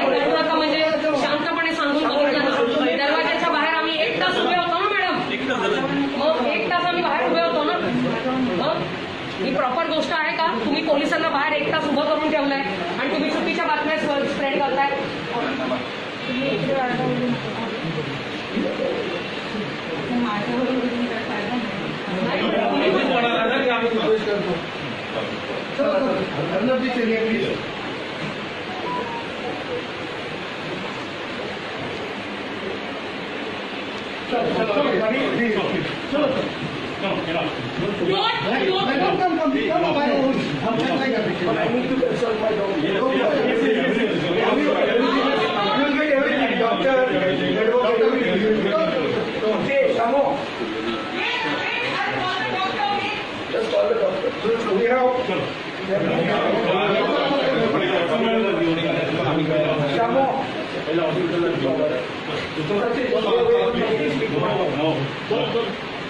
काय करू नका म्हणजे शांतपणे सांगून बघितलं ना. दरवाजाच्या बाहेर आम्ही 1 तास उभे होतो ना मॅडम. मग 1 तास आम्ही बाहेर उभे होतो ना. मग ही प्रॉपर गोष्ट आहे का? तुम्ही पोलिसांना बाहेर 1 तास उभं करून ठेवलंय आणि तुम्ही चुकीच्या बातम्या स्प्रेड करताय.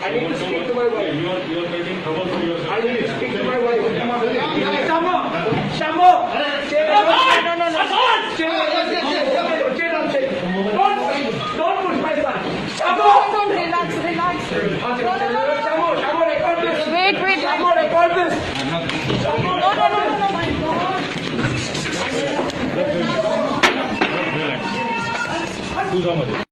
I need to speak to my wife. You are making trouble for yourself. I need to speak to my wife. Shamo! Shamo! Don't push my son. Shamo! Relax. Shamo, record this. Wait. Shamo, record this. No, my God. तुझ्यामध्ये